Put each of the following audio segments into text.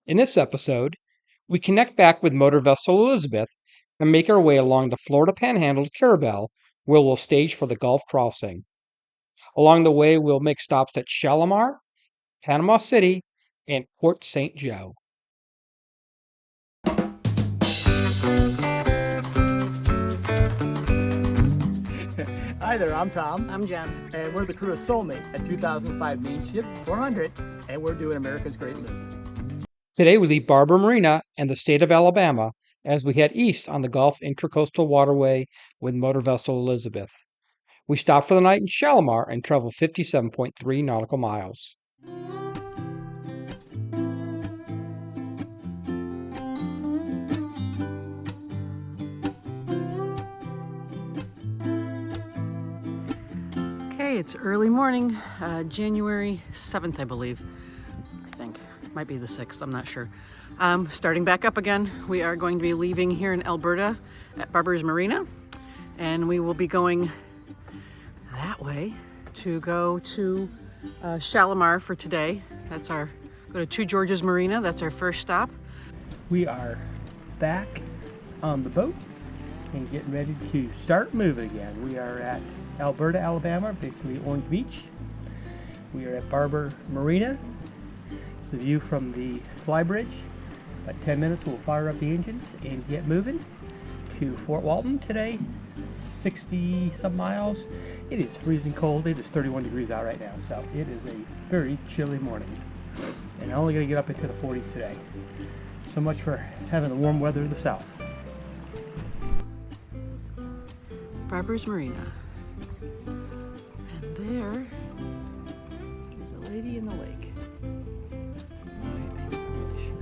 In this episode, we connect back with motor vessel Elizabeth and make our way along the Florida Panhandle to Carrabelle, where we'll stage for the Gulf crossing. Along the way, we'll make stops at Shalimar, Panama City, and Port St. Joe. Hi there, I'm Tom. I'm Jen. And we're the crew of Soulmate, a 2005 main ship 400, and we're doing America's Great Loop. Today we leave Barber Marina and the state of Alabama as we head east on the Gulf Intracoastal Waterway with motor vessel Elizabeth. We stop for the night in Shalimar and travel 57.3 nautical miles. Okay, it's early morning, January 7th, I believe. I think. Might be the 6th, I'm not sure. Starting back up again, we are going to be leaving here in Alberta at Barber's Marina, and we will be going that way to go to Shalimar for today. Go to Two Georges Marina, that's our first stop. We are back on the boat and getting ready to start moving again. We are at Alberta, Alabama, basically Orange Beach. We are at Barber Marina. It's the view from the flybridge. About 10 minutes we'll fire up the engines and get moving to Fort Walton today. 60 some miles. It is freezing cold. It is 31 degrees out right now, so it is a very chilly morning. And only going to get up into the 40s today. So much for having the warm weather of the south. Barber's Marina. And there is a lady in the lake. I'm not really sure.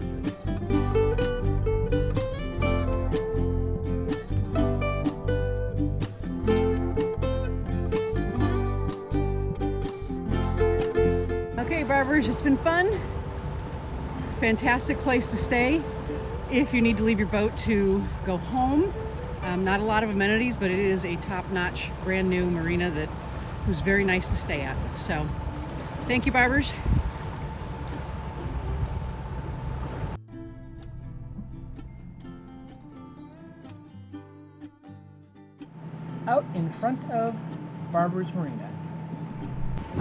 Okay, Barbers, it's been fun. Fantastic place to stay if you need to leave your boat to go home. Not a lot of amenities, but it is a top-notch, brand new marina that was very nice to stay at. So, thank you, Barbers. Out in front of Barber's Marina.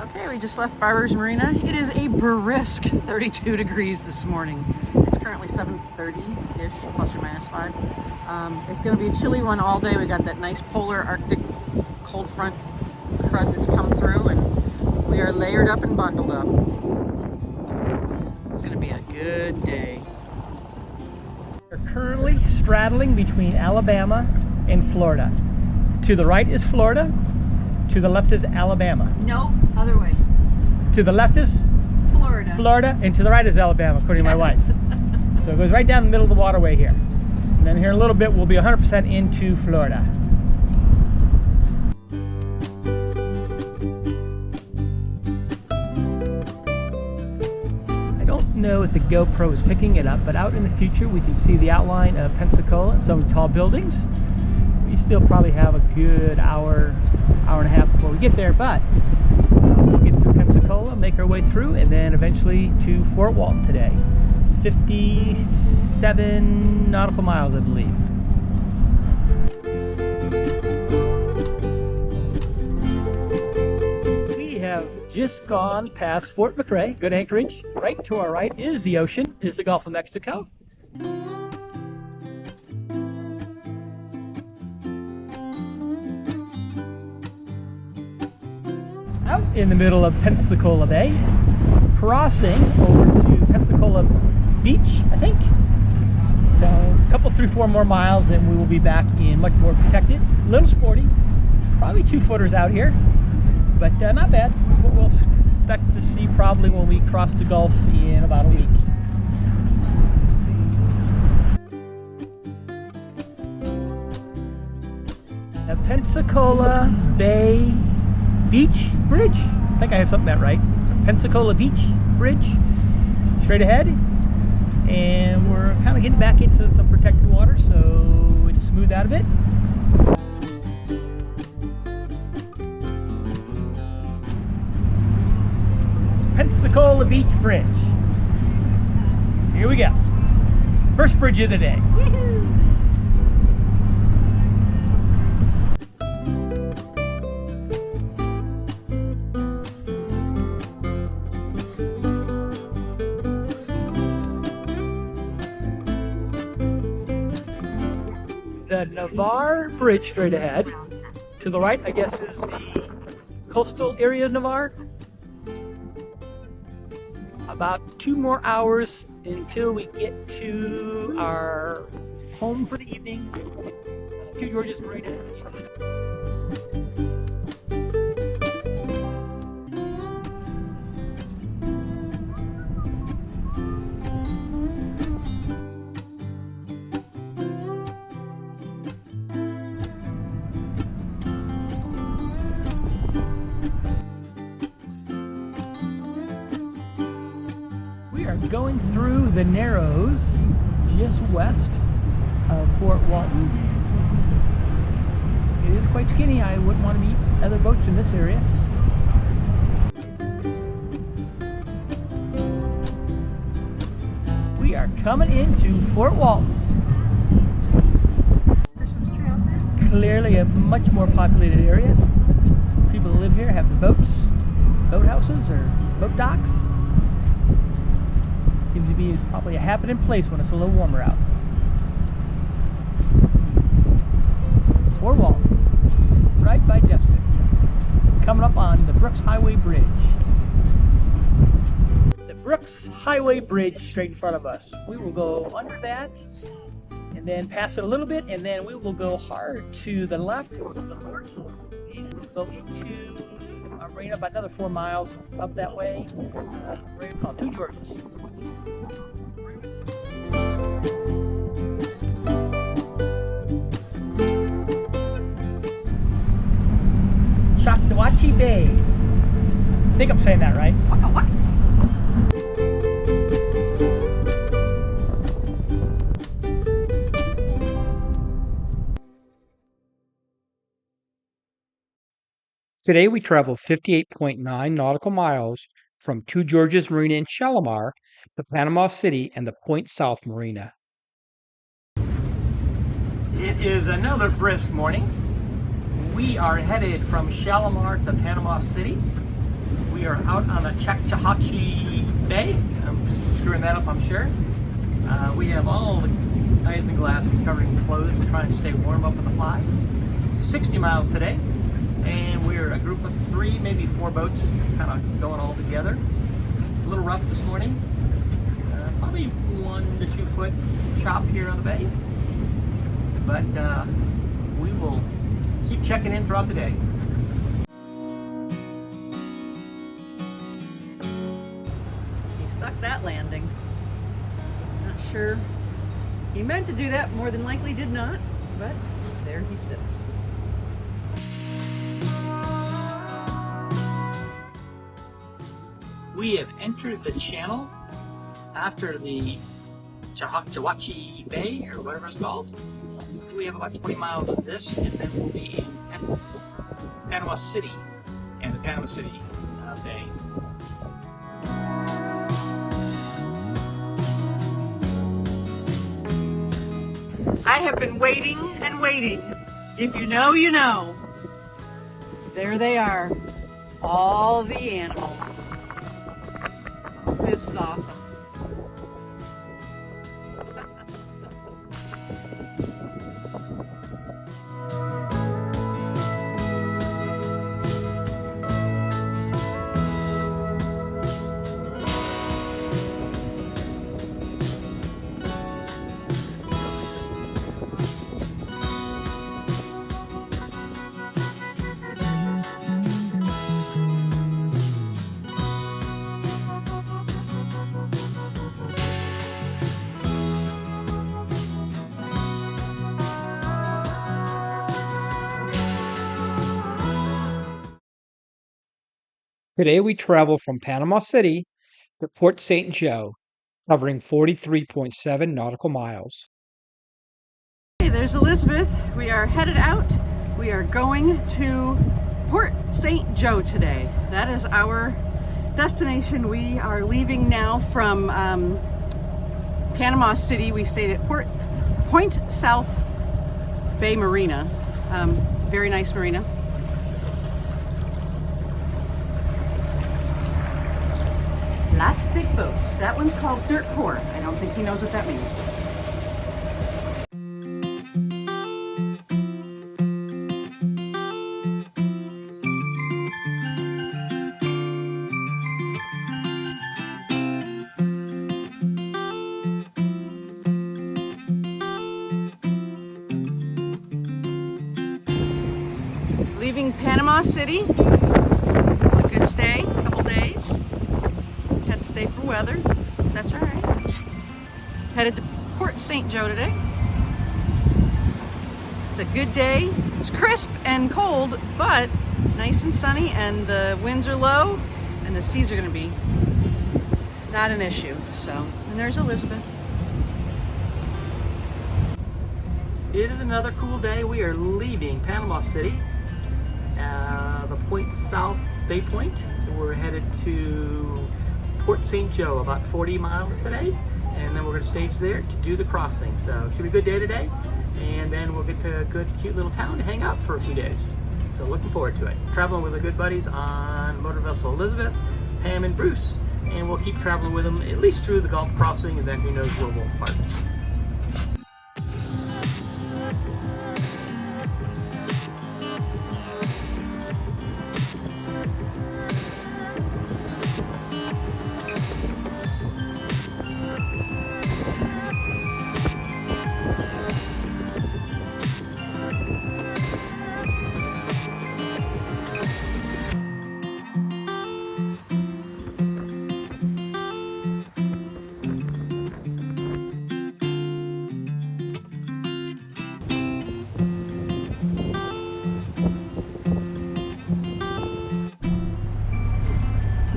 Okay, we just left Barber's Marina. It is a brisk 32 degrees this morning. It's currently 7:30-ish, plus or minus 5. It's going to be a chilly one all day. We got that nice polar Arctic cold front crud that's come through, and we are layered up and bundled up. It's going to be a good day. We're currently straddling between Alabama and Florida. To the right is Florida, to the left is Alabama. No, other way. To the left is Florida, and to the right is Alabama, according to my wife. So it goes right down the middle of the waterway here. And then here in a little bit, we'll be 100% into Florida. I don't know if the GoPro is picking it up, but out in the future, we can see the outline of Pensacola and some of the tall buildings. We still probably have a good hour and a half before we get there, but we'll get through Pensacola, make our way through, and then eventually to Fort Walton today. 57 nautical miles, I believe. We have just gone past Fort McRae, good anchorage. Right to our right is the ocean, is the Gulf of Mexico. Out in the middle of Pensacola Bay, crossing over to Pensacola Beach, I think. So a couple, 3-4 more miles, then we will be back in much more protected. A little sporty, probably 2-footers out here, but not bad. What we'll expect to see probably when we cross the Gulf in about a week. The Pensacola Bay Beach Bridge. I think I have something that right. Pensacola Beach Bridge. Straight ahead. And we're kind of getting back into some protected water, so it's smooth out a bit. Pensacola Beach Bridge. Here we go. First bridge of the day. The Navarre Bridge straight ahead. To the right, I guess, is the coastal area of Navarre. About 2 more hours until we get to our home for the evening. 2 Georges Marina. We are going through the Narrows, just west of Fort Walton. It is quite skinny. I wouldn't want to meet other boats in this area. We are coming into Fort Walton. Clearly a much more populated area. People who live here have boats, boathouses, or boat docks. Seems to be probably a happening place when it's a little warmer out. Fort Walton, right by Destin. Coming up on the Brooks Highway Bridge. The Brooks Highway Bridge straight in front of us. We will go under that and then pass it a little bit, and then we will go hard to the left or the north and go into Marina about another 4 miles up that way. Right called 2 Georges. Choctawhatchee Bay. I think I'm saying that right. What? Today we travel 58.9 nautical miles from 2 Georges Marina in Shalimar to Panama City and the Point South Marina. It is another brisk morning. We are headed from Shalimar to Panama City. We are out on the Choctawhatchee Bay. I'm screwing that up, I'm sure. We have all the eyes and glass and covering clothes and trying to stay warm up on the fly. 60 miles today, and we're a group of 3, maybe 4 boats kind of going all together. A little rough this morning. Probably 1 to 2 foot chop here on the bay. But we will keep checking in throughout the day. He stuck that landing. Not sure he meant to do that, more than likely did not, but there he sits. We have entered the channel after the Choctawhatchee Bay, or whatever it's called. We have about 20 miles of this, and then we'll be in Panama City and the Panama City Bay. I have been waiting and waiting. If you know, you know. There they are. All the animals. This is awesome. Today we travel from Panama City to Port St. Joe, covering 43.7 nautical miles. Hey, there's Elizabeth. We are headed out. We are going to Port St. Joe today. That is our destination. We are leaving now from Panama City. We stayed at Point South Bay Marina. Very nice marina. Lots of big boats. That one's called Dirt Poor. I don't think he knows what that means. Leaving Panama City. It was a good stay, a couple days. Had to stay for weather. That's all right. Headed to Port St. Joe today. It's a good day. It's crisp and cold, but nice and sunny, and the winds are low, and the seas are going to be not an issue. So, and there's Elizabeth. It is another cool day. We are leaving Panama City, the Point South Bay Point. We're headed to Port St. Joe, about 40 miles today, and then we're going to stage there to do the crossing. So it should be a good day today, and then we'll get to a good, cute little town to hang out for a few days. So looking forward to it. Traveling with the good buddies on motor vessel Elizabeth, Pam, and Bruce, and we'll keep traveling with them at least through the Gulf crossing, and then who knows where we'll park.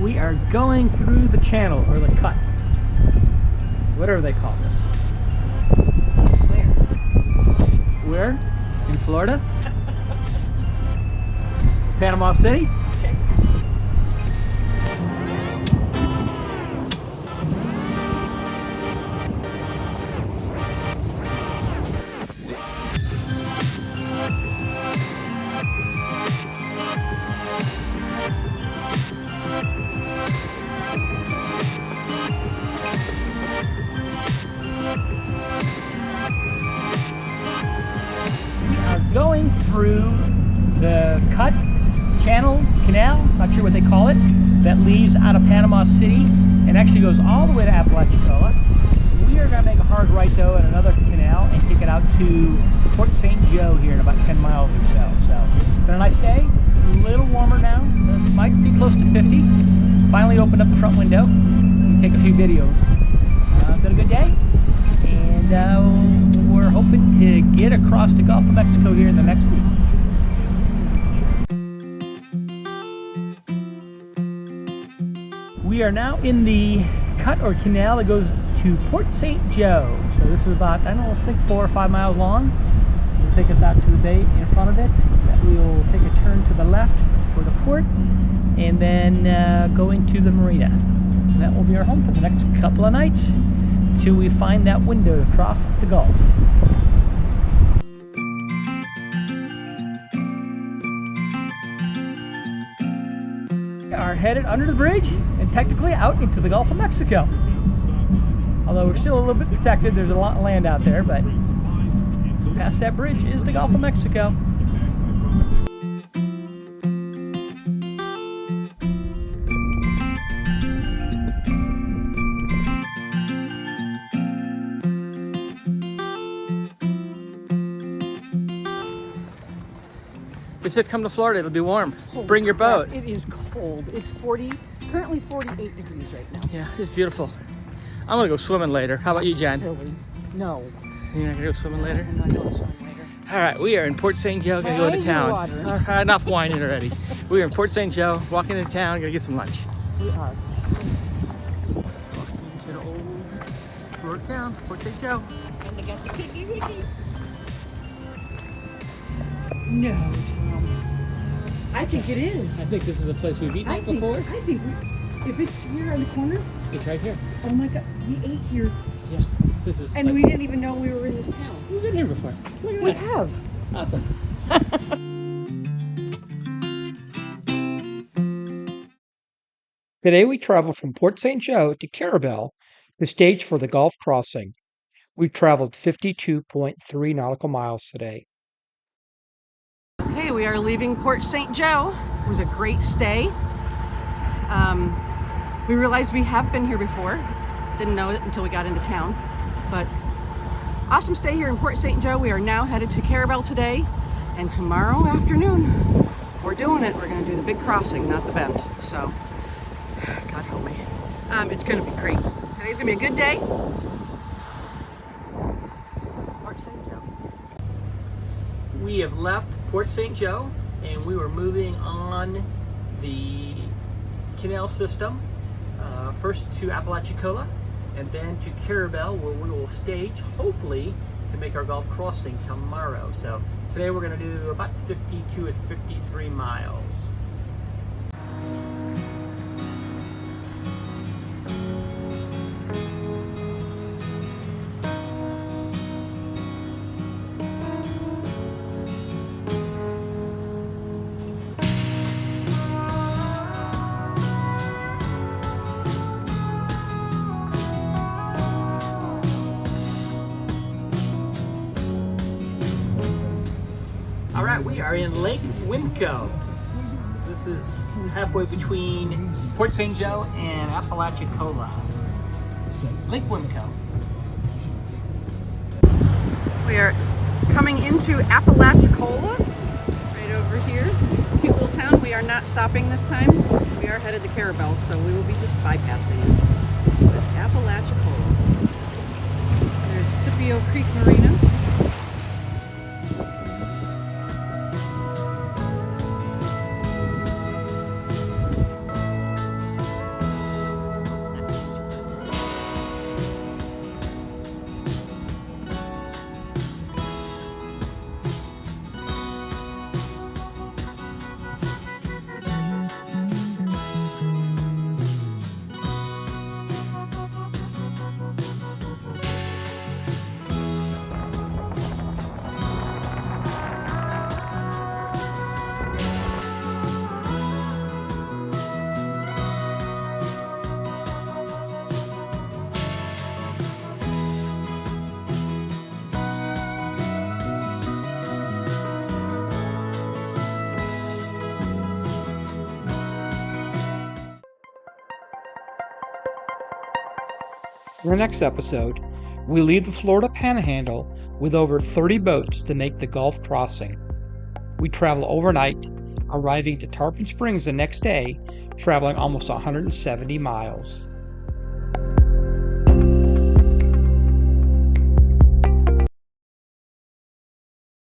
We are going through the channel, or the cut, whatever they call this. Where? In Florida? Panama City? Going through the cut, channel, canal, not sure what they call it, that leaves out of Panama City and actually goes all the way to Apalachicola. We are going to make a hard right though in another canal and take it out to Port St. Joe here in about 10 miles or so. So it's been a nice day, a little warmer now, it might be close to 50. Finally opened up the front window and take a few videos. Been a good day, and we're hoping to get across the Gulf of Mexico here in the next week. We are now in the cut or canal that goes to Port St. Joe. So this is about, I don't know, I think 4 or 5 miles long. It'll take us out to the bay in front of it. We'll take a turn to the left for the port, and then go into the marina. That will be our home for the next couple of nights till we find that window across the Gulf. We are headed under the bridge and technically out into the Gulf of Mexico. Although we're still a little bit protected, there's a lot of land out there, but past that bridge is the Gulf of Mexico. They said come to Florida, it'll be warm. Holy Bring your crap, boat. It is cold. It's currently 48 degrees right now. Yeah, it's beautiful. I'm gonna go swimming later. How about you, Jen? Silly. No. You're not gonna go swimming later? I'm not going swimming later. All right, we are in Port St. Joe, gonna My go into eyes are town. watering. All right, enough whining already. We are in Port St. Joe, walking into town, gonna get some lunch. We are. Walking into the old Florida town, Port St. Joe. And they got the piggy wiggy. No, Tom. I think it is. I think this is a place we've eaten at before. I think if it's here on the corner, It's right here. Oh my God, we ate here, Yeah. This is. and we didn't even know we were in this town. We've been here before. Look at We that. have. Awesome. Today we travel from Port St. Joe to Carrabelle, the stage for the Gulf crossing. We've traveled 52.3 nautical miles today. Okay, we are leaving Port St. Joe. It was a great stay. We realized we have been here before. Didn't know it until we got into town. But awesome stay here in Port St. Joe. We are now headed to Carrabelle today. And tomorrow afternoon, we're doing it. We're going to do the big crossing, not the bend. So, God help me. It's going to be great. Today's going to be a good day. Port St. Joe. We have left Port St. Joe and we were moving on the canal system, first to Apalachicola and then to Carrabelle, where we will stage, hopefully, to make our Gulf crossing tomorrow. So today we're going to do about 52 to 53 miles. All right, we are in Lake Wimco. This is halfway between Port St. Joe and Apalachicola. Lake Wimco. We are coming into Apalachicola, right over here. Cute little town. We are not stopping this time. We are headed to Carrabelle, so we will be just bypassing it. But Apalachicola. There's Scipio Creek Marina. In the next episode, we leave the Florida Panhandle with over 30 boats to make the Gulf crossing. We travel overnight, arriving to Tarpon Springs the next day, traveling almost 170 miles.